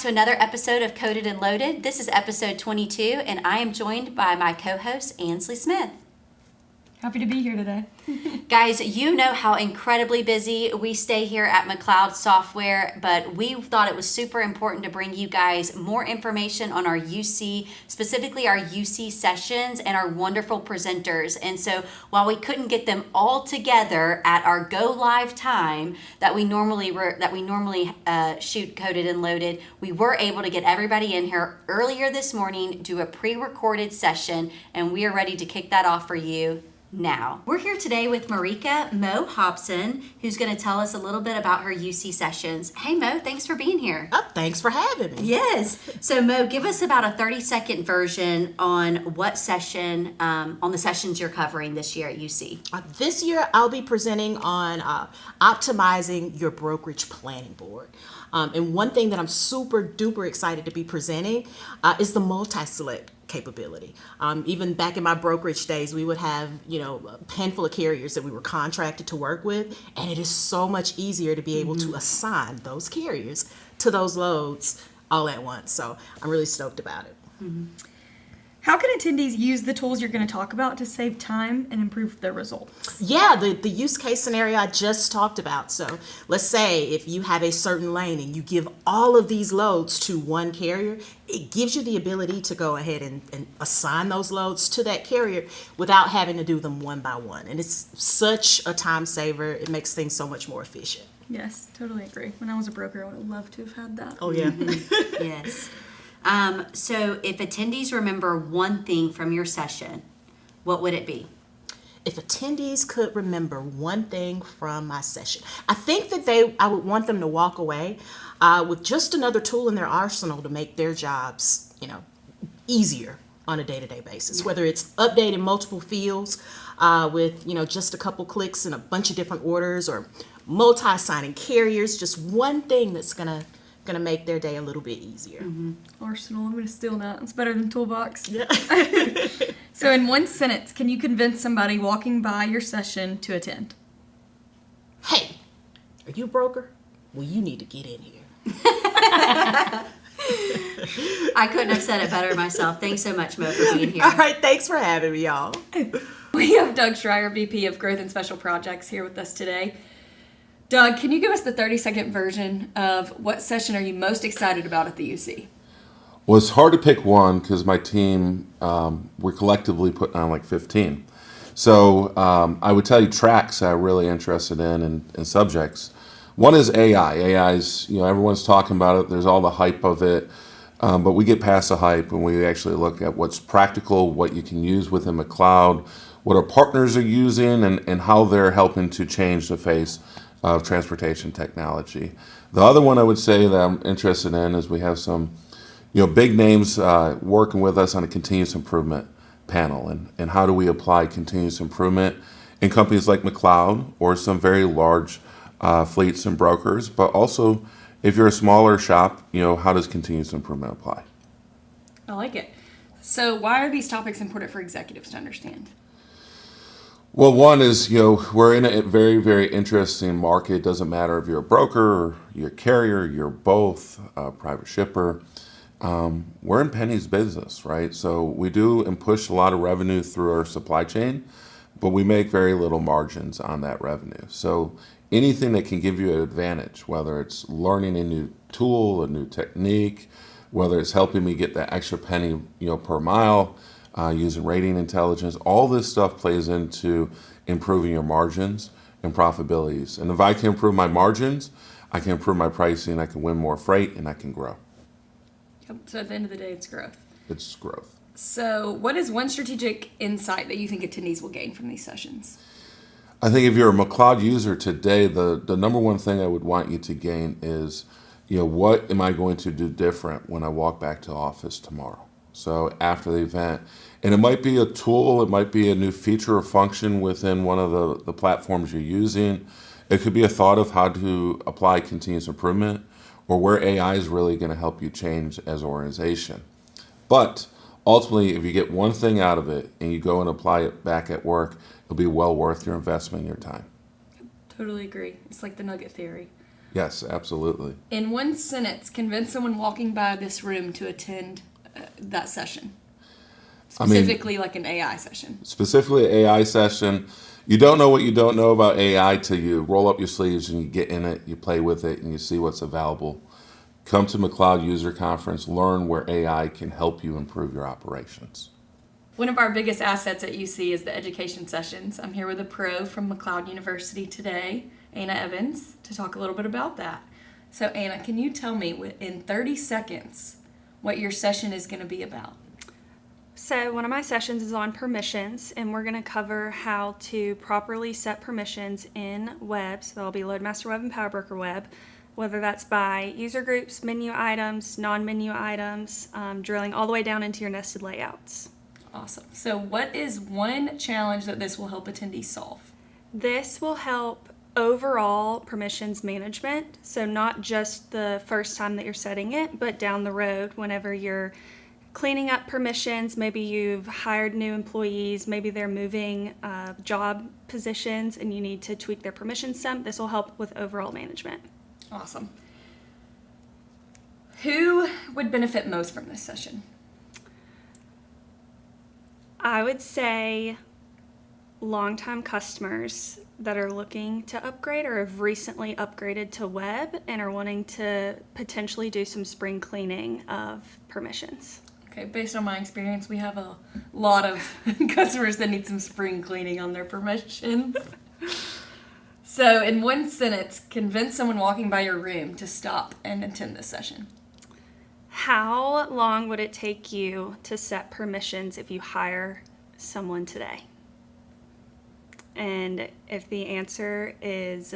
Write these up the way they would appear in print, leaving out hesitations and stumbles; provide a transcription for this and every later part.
to another episode of Coded and Loaded. This is episode 22, and I am joined by my co-host, Ansley Smith. Happy to be here today. Guys, you know how incredibly busy we stay here at McLeod Software, but we thought it was super important to bring you guys more information on our UC, specifically our UC sessions and our wonderful presenters. And so while we couldn't get them all together at our go live time that we normally shoot Coded and Loaded, we were able to get everybody in here earlier this morning, do a pre-recorded session, and we are ready to kick that off for you now. We're here today with Marika Mo Hobson, who's going to tell us a little bit about her UC sessions. Hey Mo, thanks for being here. Oh, thanks for having me. Yes. So Mo, give us about a 30-second version on what session, on the sessions you're covering this year at UC. This year, I'll be presenting on optimizing your brokerage planning board. And one thing that I'm super duper excited to be presenting is the multi-select capability. Even back in my brokerage days, we would have, a handful of carriers that we were contracted to work with, and it is so much easier to be able to assign those carriers to those loads all at once. So I'm really stoked about it. Mm-hmm. How can attendees use the tools you're going to talk about to save time and improve their results? Yeah, the use case scenario I just talked about. So let's say if you have a certain lane and you give all of these loads to one carrier, it gives you the ability to go ahead and assign those loads to that carrier without having to do them one by one. And it's such a time saver. It makes things so much more efficient. Yes, totally agree. When I was a broker, I would have loved to have had that. Oh, yeah. Yes. So if attendees remember one thing from your session, what would it be? If attendees could remember one thing from my session, I think that I would want them to walk away with just another tool in their arsenal to make their jobs, easier on a day-to-day basis. Whether it's updating multiple fields with, just a couple clicks and a bunch of different orders, or multi-signing carriers, just one thing that's gonna make their day a little bit easier. Mm-hmm. Arsenal, I'm going to steal that. It's better than Toolbox. Yeah. So in one sentence, can you convince somebody walking by your session to attend? Hey, are you a broker? Well, you need to get in here. I couldn't have said it better myself. Thanks so much, Mo, for being here. All right, thanks for having me, y'all. We have Doug Schreier, VP of Growth and Special Projects, here with us today. Doug, can you give us the 30-second version of what session are you most excited about at the UC? Well, it's hard to pick one because my team, we're collectively putting on like 15. So I would tell you tracks I'm really interested in and subjects. One is AI. AI is, everyone's talking about it. There's all the hype of it. But we get past the hype and we actually look at what's practical, what you can use within the cloud, what our partners are using, and how they're helping to change the face of transportation technology. The other one I would say that I'm interested in is we have some, big names working with us on a continuous improvement panel, and how do we apply continuous improvement in companies like McLeod or some very large fleets and brokers, but also if you're a smaller shop, how does continuous improvement apply? I like it. So why are these topics important for executives to understand? Well, one is, we're in a very, very interesting market. It doesn't matter if you're a broker, or you're a carrier, you're both a private shipper. We're in Penny's business, right? So we do and push a lot of revenue through our supply chain, but we make very little margins on that revenue. So anything that can give you an advantage, whether it's learning a new tool, a new technique, whether it's helping me get that extra penny, per mile, using rating intelligence, all this stuff plays into improving your margins and profitabilities. And if I can improve my margins, I can improve my pricing, I can win more freight, and I can grow. Yep. So at the end of the day, it's growth. It's growth. So what is one strategic insight that you think attendees will gain from these sessions? I think if you're a McLeod user today, the number one thing I would want you to gain is, what am I going to do different when I walk back to office tomorrow? So after the event, and it might be a tool, it might be a new feature or function within one of the platforms you're using. It could be a thought of how to apply continuous improvement, or where AI is really going to help you change as an organization. But ultimately, if you get one thing out of it and you go and apply it back at work, it'll be well worth your investment and your time. Totally agree. It's like the nugget theory. Yes, absolutely. In one sentence, convince someone walking by this room to attend that session. I mean- Specifically, like an AI session. Specifically, AI session. You don't know what you don't know about AI till you roll up your sleeves and you get in it, you play with it, and you see what's available. Come to McLeod User Conference, learn where AI can help you improve your operations. One of our biggest assets at UC is the education sessions. I'm here with a pro from McLeod University today, Anna Evans, to talk a little bit about that. So Anna, can you tell me in 30 seconds what your session is going to be about? So one of my sessions is on permissions, and we're going to cover how to properly set permissions in web. So that'll be LoadMaster Web and PowerBroker Web, whether that's by user groups, menu items, non-menu items, drilling all the way down into your nested layouts. Awesome. So what is one challenge that this will help attendees solve? This will help overall permissions management. So not just the first time that you're setting it, but down the road whenever you're cleaning up permissions. Maybe you've hired new employees, maybe they're moving job positions and you need to tweak their permissions some. This will help with overall management. Awesome. Who would benefit most from this session? I would say longtime customers that are looking to upgrade or have recently upgraded to web and are wanting to potentially do some spring cleaning of permissions. Okay, based on my experience, we have a lot of customers that need some spring cleaning on their permissions. So, in one sentence, convince someone walking by your room to stop and attend this session. How long would it take you to set permissions if you hire someone today? And if the answer is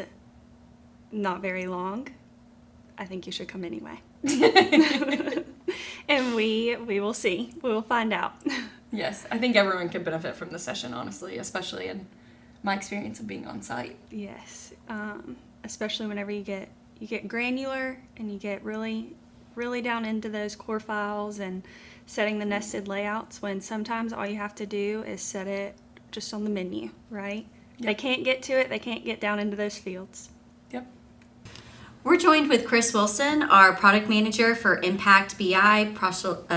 not very long, I think you should come anyway. And we will see. We will find out. Yes, I think everyone could benefit from the session, honestly, especially in my experience of being on site. Yes, especially whenever you get granular and you get really down into those core files and setting the nested layouts, when sometimes all you have to do is set it just on the menu, right? Yep. They can't get to it. They can't get down into those fields. Yep. We're joined with Chris Wilson, our product manager for Impact BI,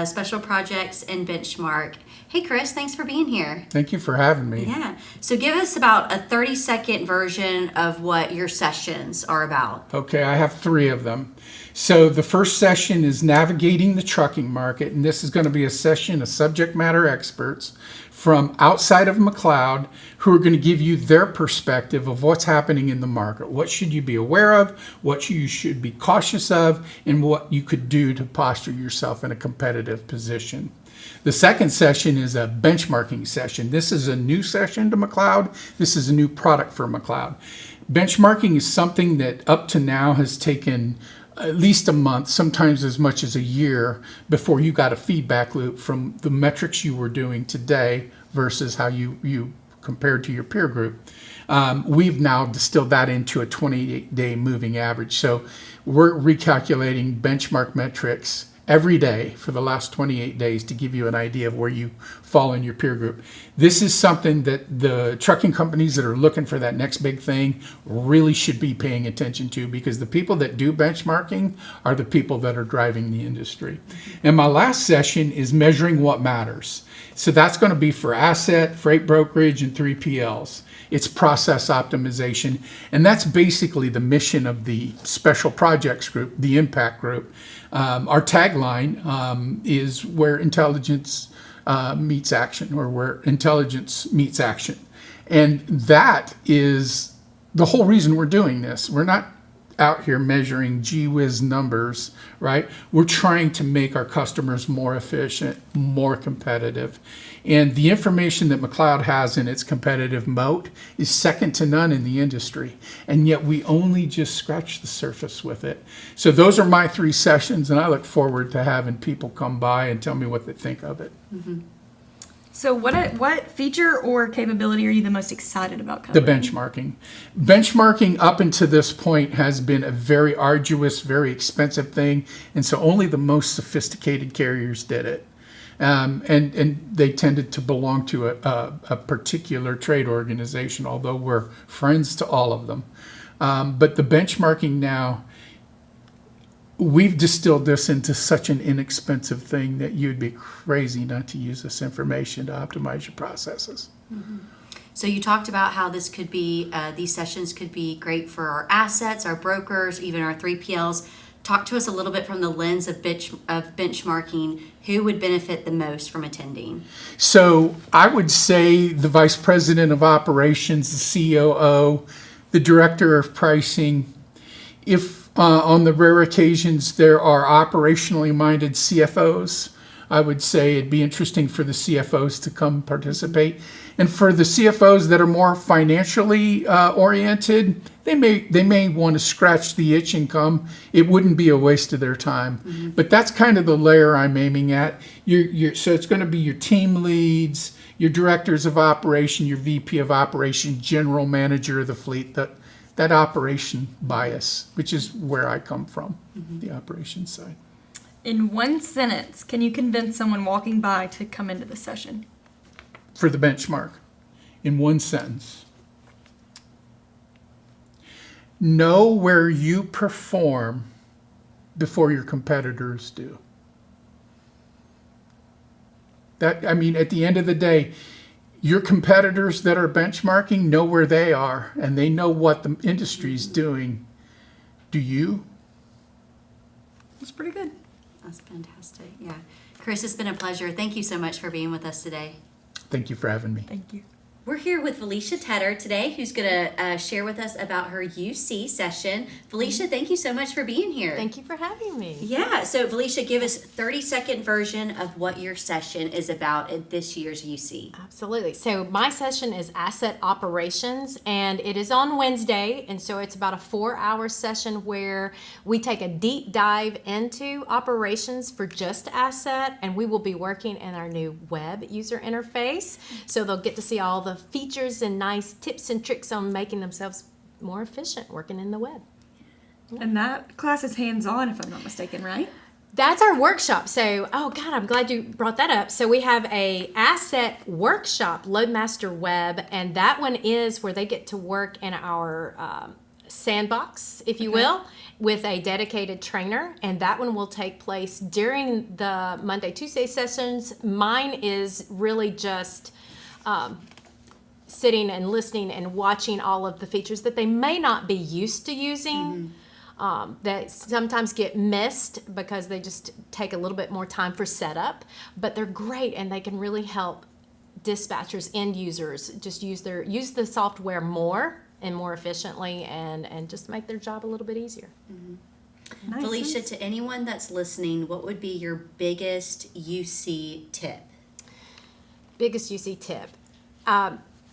Special Projects, and Benchmark. Hey, Chris, thanks for being here. Thank you for having me. Yeah. So give us about a 30-second version of what your sessions are about. Okay, I have 3 of them. So the first session is navigating the trucking market, and this is going to be a session of subject matter experts from outside of McLeod who are going to give you their perspective of what's happening in the market. What should you be aware of, what you should be cautious of, and what you could do to posture yourself in a competitive position. The second session is a benchmarking session. This is a new session to McLeod. This is a new product for McLeod. Benchmarking is something that up to now has taken at least a month, sometimes as much as a year, before you got a feedback loop from the metrics you were doing today versus how you compared to your peer group. We've now distilled that into a 28-day moving average. So we're recalculating benchmark metrics every day for the last 28 days to give you an idea of where you fall in your peer group. This is something that the trucking companies that are looking for that next big thing really should be paying attention to, because the people that do benchmarking are the people that are driving the industry. And my last session is measuring what matters. So that's going to be for asset, freight brokerage, and 3PLs. It's process optimization. And that's basically the mission of the Special Projects Group, the Impact Group. Our tagline is where intelligence meets action, or where intelligence meets action. And that is the whole reason we're doing this. We're not out here measuring gee whiz numbers, right? We're trying to make our customers more efficient, more competitive. And the information that McLeod has in its competitive moat is second to none in the industry. And yet we only just scratch the surface with it. So those are my 3 sessions, and I look forward to having people come by and tell me what they think of it. Mm-hmm. So what feature or capability are you the most excited about The covering? benchmarking. Benchmarking up until this point has been a very arduous, very expensive thing, and so only the most sophisticated carriers did it. And they tended to belong to a particular trade organization, although we're friends to all of them. But the benchmarking now we've distilled this into such an inexpensive thing that you'd be crazy not to use this information to optimize your processes. So you talked about how this could be, these sessions could be great for our assets, our brokers, even our 3PLs. Talk to us a little bit from the lens of benchmarking. Who would benefit the most from attending? So I would say the vice president of operations, the COO, the director of pricing. If on the rare occasions there are operationally minded CFOs, I would say it'd be interesting for the CFOs to come participate. And for the CFOs that are more financially oriented, they may want to scratch the itch and come. It wouldn't be a waste of their time. But that's kind of the layer I'm aiming at. So it's going to be your team leads, your directors of operation, your VP of operation, general manager of the fleet, that operation bias, which is where I come from, the operations side. In one sentence, can you convince someone walking by to come into the session? For the benchmark, in one sentence. Know where you perform before your competitors do. At the end of the day, your competitors that are benchmarking know where they are and they know what the industry's doing. Do you? That's pretty good. That's fantastic. Yeah. Chris, it's been a pleasure. Thank you so much for being with us today. Thank you for having me. Thank you. We're here with Felicia Tedder today, who's going to share with us about her UC session. Felicia, thank you so much for being here. Thank you for having me. Yeah, so Felicia, give us 30-second version of what your session is about at this year's UC. Absolutely. So my session is asset operations, and it is on Wednesday, and so it's about a 4-hour session where we take a deep dive into operations for just asset, and we will be working in our new web user interface. So they'll get to see all the features and nice tips and tricks on making themselves more efficient working in the web. And that class is hands-on, if I'm not mistaken, right? That's our workshop. So, oh God, I'm glad you brought that up. So we have a asset workshop, Loadmaster Web, and that one is where they get to work in our sandbox, if you will, with a dedicated trainer. And that one will take place during the Monday, Tuesday sessions. Mine is really just sitting and listening and watching all of the features that they may not be used to using. That sometimes get missed because they just take a little bit more time for setup, but they're great and they can really help dispatchers, end users, just use the software more and more efficiently and just make their job a little bit easier. Nice. Felicia, to anyone that's listening, what would be your biggest UC tip? Biggest UC tip.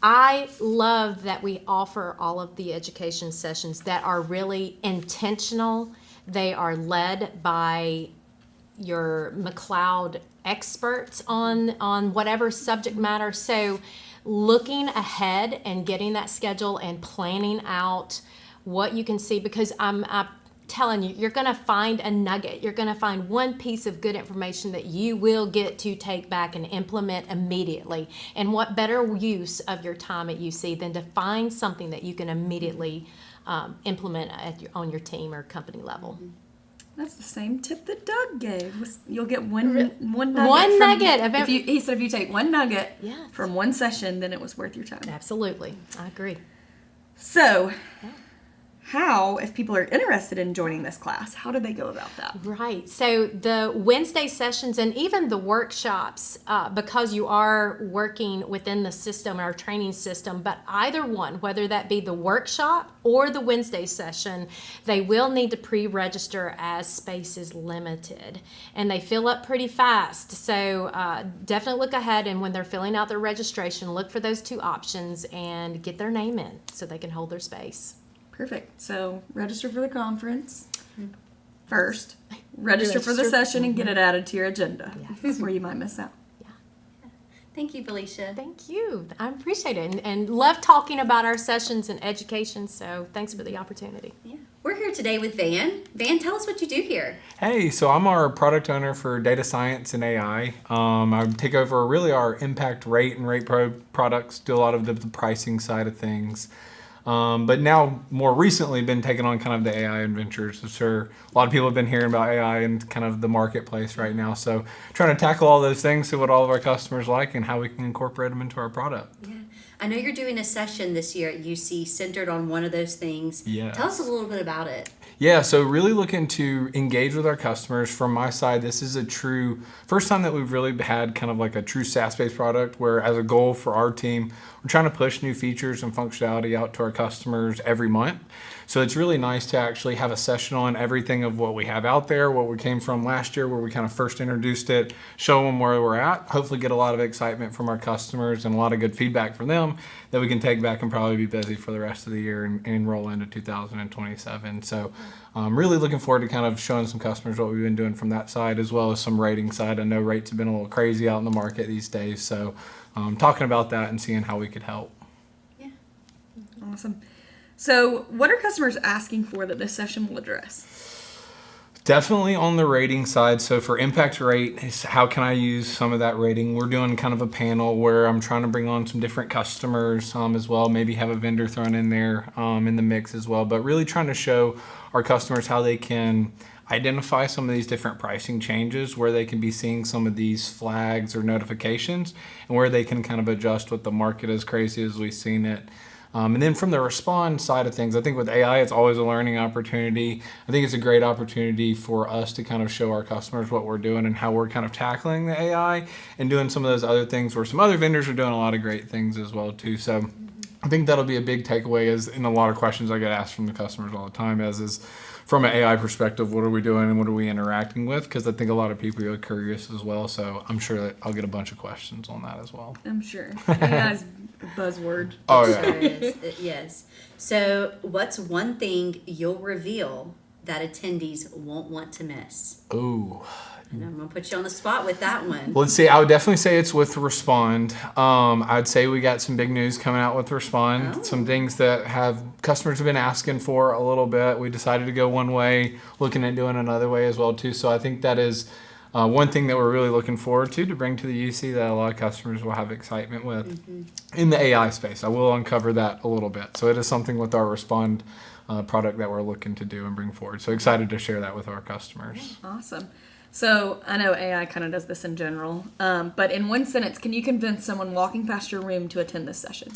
I love that we offer all of the education sessions that are really intentional. They are led by your McLeod experts on whatever subject matter. So looking ahead and getting that schedule and planning out what you can see, because I'm telling you, you're going to find a nugget. You're going to find one piece of good information that you will get to take back and implement immediately. And what better use of your time at UC than to find something that you can immediately implement on your team or company level. That's the same tip that Doug gave. You'll get one nugget. One nugget of every- He said if you take one nugget Yes. from one session, then it was worth your time. Absolutely. I agree. So, how, if people are interested in joining this class, how do they go about that? Right. So the Wednesday sessions and even the workshops, because you are working within the system, our training system, but either one, whether that be the workshop or the Wednesday session, they will need to pre-register as space is limited. And they fill up pretty fast. So definitely look ahead, and when they're filling out their registration, look for those two options and get their name in so they can hold their space. Perfect. So, register for the conference first. Register for the session and get it added to your agenda, where you might miss out. Thank you, Felicia. Thank you. I appreciate it and love talking about our sessions and education. So thanks for the opportunity. Yeah. We're here today with Van. Van, tell us what you do here. Hey, so I'm our product owner for data science and AI. I take over really our impact rate and rate pro products, do a lot of the pricing side of things. But now, more recently, been taking on kind of the AI adventures. I'm sure a lot of people have been hearing about AI and kind of the marketplace right now. So trying to tackle all those things, see what all of our customers like and how we can incorporate them into our product. Yeah. I know you're doing a session this year at UC centered on one of those things. Yes. Tell us a little bit about it. Yeah, so really looking to engage with our customers. From my side, this is a true first time that we've really had kind of like a true SaaS-based product where as a goal for our team, we're trying to push new features and functionality out to our customers every month. So it's really nice to actually have a session on everything of what we have out there, what we came from last year, where we kind of first introduced it, show them where we're at, hopefully get a lot of excitement from our customers and a lot of good feedback from them that we can take back and probably be busy for the rest of the year and roll into 2027. So I'm really looking forward to kind of showing some customers what we've been doing from that side as well as some rating side. I know rates have been a little crazy out in the market these days. So talking about that and seeing how we could help. Awesome. So, what are customers asking for that this session will address? Definitely on the rating side. So for impact rate, is how can I use some of that rating? We're doing kind of a panel where I'm trying to bring on some different customers as well, maybe have a vendor thrown in there in the mix as well, but really trying to show our customers how they can identify some of these different pricing changes, where they can be seeing some of these flags or notifications, and where they can kind of adjust with the market as crazy as we've seen it. And then from the respond side of things, I think with AI, it's always a learning opportunity. I think it's a great opportunity for us to kind of show our customers what we're doing and how we're kind of tackling the AI and doing some of those other things where some other vendors are doing a lot of great things as well too. So I think that'll be a big takeaway, as in a lot of questions I get asked from the customers all the time, as is from an AI perspective, what are we doing and what are we interacting with? Because I think a lot of people are curious as well. So I'm sure that I'll get a bunch of questions on that as well. I'm sure. AI is a buzzword. Oh, Sure yeah. is. Yes. So, what's one thing you'll reveal that attendees won't want to miss? Ooh. And I'm gonna put you on the spot with that one. Let's see. I would definitely say it's with Respond. I'd say we got some big news coming out with Respond. Oh. Some things that have customers have been asking for a little bit. We decided to go one way, looking at doing another way as well too. So I think that is one thing that we're really looking forward to bring to the UC that a lot of customers will have excitement with in the AI space. I will uncover that a little bit. So it is something with our Respond product that we're looking to do and bring forward. So excited to share that with our customers. Awesome. So I know AI kind of does this in general, but in one sentence, can you convince someone walking past your room to attend this session?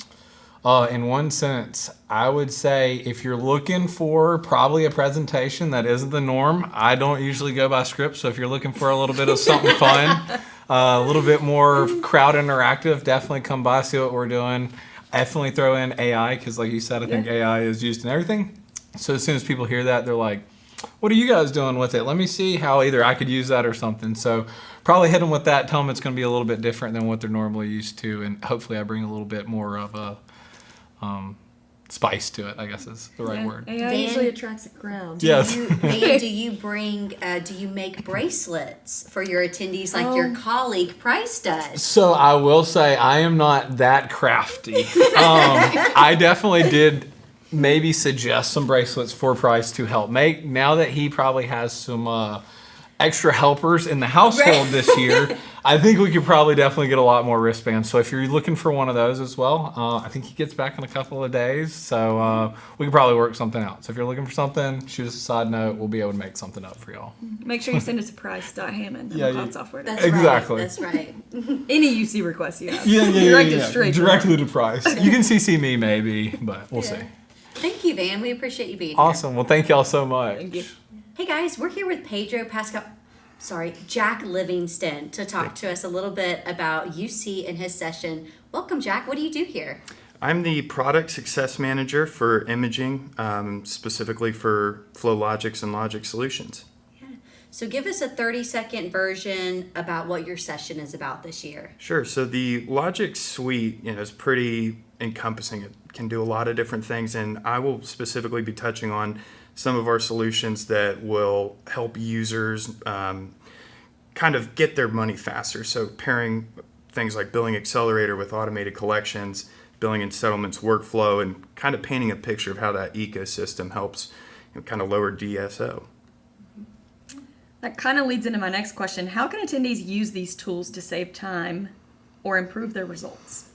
In one sentence, I would say if you're looking for probably a presentation that isn't the norm, I don't usually go by script. So if you're looking for a little bit of something fun, a little bit more crowd interactive, definitely come by, see what we're doing. Definitely throw in AI because, like you said, I think AI is used in everything. So as soon as people hear that, they're like, what are you guys doing with it? Let me see how either I could use that or something. So probably hit them with that. Tell them it's going to be a little bit different than what they're normally used to. And hopefully I bring a little bit more of a spice to it, I guess is the right word. AI Van- usually attracts a crowd. Yes. Van, do you bring? Do you make bracelets for your attendees like your colleague Price does? So I will say I am not that crafty. I definitely did maybe suggest some bracelets for Price to help make. Now that he probably has some extra helpers in the household this year, I think we could probably definitely get a lot more wristbands. So if you're looking for one of those as well, I think he gets back in a couple of days. So we could probably work something out. So if you're looking for something, shoot us a side note. We'll be able to make something up for y'all. Make sure you send it to Price.Hammond Yeah, Cloud you- Software. That's Exactly. Right. That's right. Any UC request you have. Yeah. Directed straight to Directly to Price. You can CC me maybe, but we'll see. Thank you, Van. We appreciate you being here. Awesome. Well, thank y'all so much. Thank you. Hey guys, we're here with Jack Livingston to talk to us a little bit about UC and his session. Welcome, Jack. What do you do here? I'm the product success manager for imaging, specifically for FlowLogix and Logic Solutions. So give us a 30-second version about what your session is about this year. Sure. So the Logic suite, is pretty encompassing. It can do a lot of different things, and I will specifically be touching on some of our solutions that will help users kind of get their money faster. So pairing things like Billing Accelerator with automated collections, billing and settlements workflow, and kind of painting a picture of how that ecosystem helps kind of lower DSO. That kind of leads into my next question. How can attendees use these tools to save time or improve their results?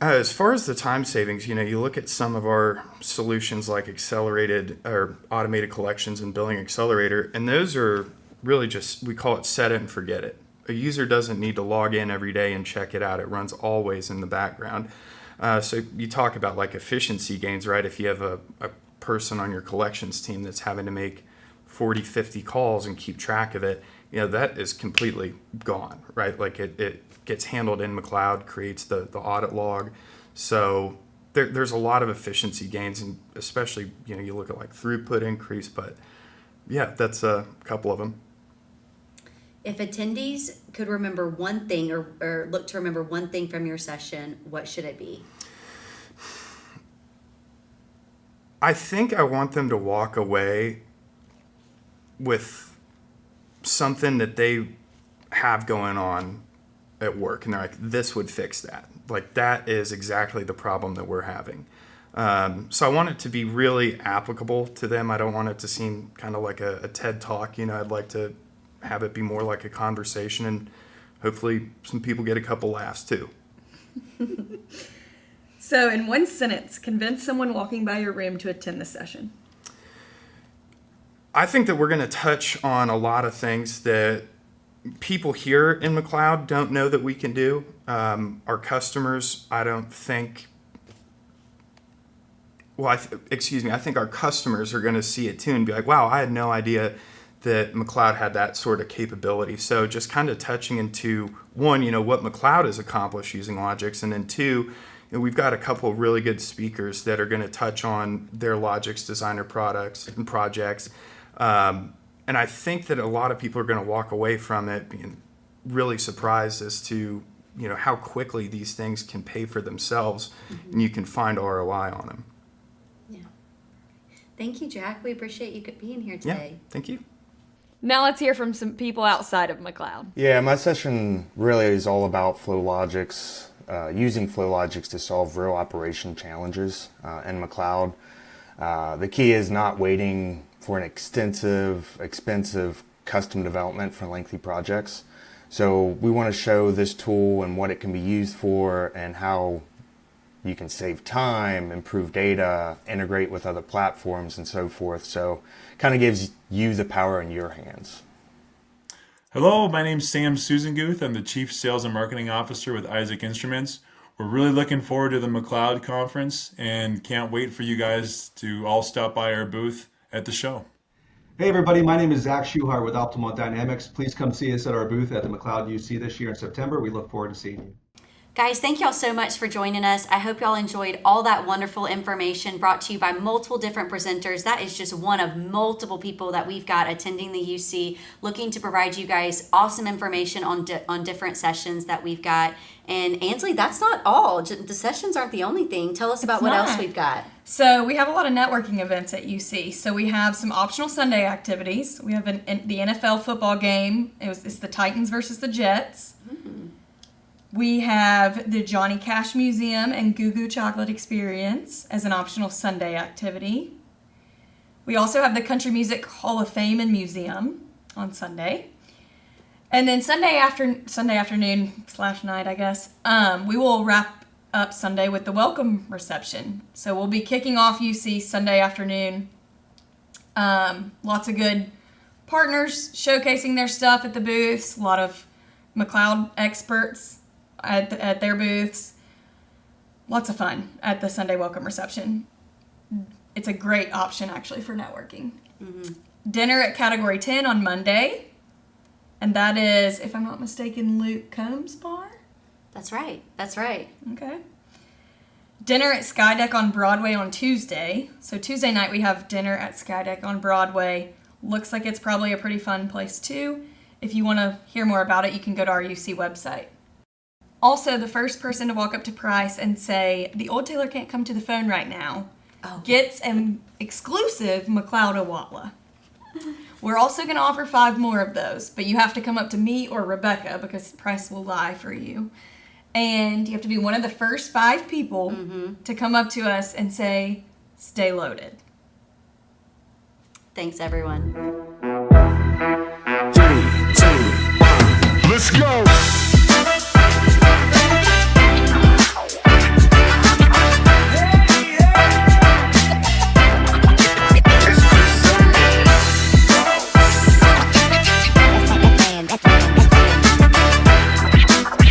As far as the time savings, you look at some of our solutions like accelerated or automated collections and billing accelerator, and those are really just, we call it set it and forget it. A user doesn't need to log in every day and check it out. It runs always in the background. So you talk about like efficiency gains, right? If you have a person on your collections team that's having to make 40, 50 calls and keep track of it, that is completely gone, right? Like it gets handled in McCloud, creates the audit log. So there's a lot of efficiency gains, and especially, you look at like throughput increase, but yeah, that's a couple of them. If attendees could remember one thing or look to remember one thing from your session, what should it be? I think I want them to walk away with something that they have going on at work, and they're like, this would fix that. Like, that is exactly the problem that we're having. So I want it to be really applicable to them. I don't want it to seem kind of like a TED Talk. I'd like to have it be more like a conversation, and hopefully some people get a couple laughs too. So, in one sentence, convince someone walking by your room to attend the session. I think that we're going to touch on a lot of things that people here in McCloud don't know that we can do. Our customers, I don't think, I think our customers are going to see it too and be like, wow, I had no idea that McCloud had that sort of capability. So just kind of touching into, one, what McCloud has accomplished using Logix, and then two, we've got a couple of really good speakers that are going to touch on their Logix Designer products and projects. And I think that a lot of people are going to walk away from it being really surprised as to, how quickly these things can pay for themselves, and you can find ROI on them. Yeah. Thank you, Jack. We appreciate you being here today. Yeah, thank you. Now let's hear from some people outside of McCloud. Yeah, my session really is all about FlowLogix, using FlowLogix to solve real operation challenges in McCloud. The key is not waiting for an extensive, expensive custom development for lengthy projects. So we want to show this tool and what it can be used for and how you can save time, improve data, integrate with other platforms and so forth. So kind of gives you the power in your hands. Hello, my name's Sam Susanguth. I'm the Chief Sales and Marketing Officer with Isaac Instruments. We're really looking forward to the McCloud conference and can't wait for you guys to all stop by our booth at the show. Hey everybody, my name is Zach Schuhart with Optimal Dynamics. Please come see us at our booth at the McCloud UC this year in September. We look forward to seeing you. Guys, thank y'all so much for joining us. I hope y'all enjoyed all that wonderful information brought to you by multiple different presenters. That is just one of multiple people that we've got attending the UC, looking to provide you guys awesome information on different sessions that we've got. And Ansley, that's not all. The sessions aren't the only thing. Tell us about what else we've got. So we have a lot of networking events at UC. So we have some optional Sunday activities. We have the NFL football game. It's the Titans versus the Jets. Mm-hmm. We have the Johnny Cash Museum and Goo Goo Chocolate Experience as an optional Sunday activity. We also have the Country Music Hall of Fame and Museum on Sunday. And then Sunday afternoon/night, I guess, we will wrap up Sunday with the welcome reception. So we'll be kicking off UC Sunday afternoon. Lots of good partners showcasing their stuff at the booths. A lot of McCloud experts at their booths. Lots of fun at the Sunday welcome reception. It's a great option actually for networking. Mm-hmm. Dinner at Category 10 on Monday. And that is, if I'm not mistaken, Luke Combs' bar? That's right. Okay. Dinner at Skydeck on Broadway on Tuesday. So Tuesday night we have dinner at Skydeck on Broadway. Looks like it's probably a pretty fun place too. If you want to hear more about it, you can go to our UC website. Also, the first person to walk up to Price and say, the Old Tailor can't come to the phone right now, gets an exclusive McCloud Owatla. We're also going to offer 5 more of those, but you have to come up to me or Rebecca because Price will lie for you. And you have to be one of the first 5 people to come up to us and say, stay loaded. Thanks, everyone.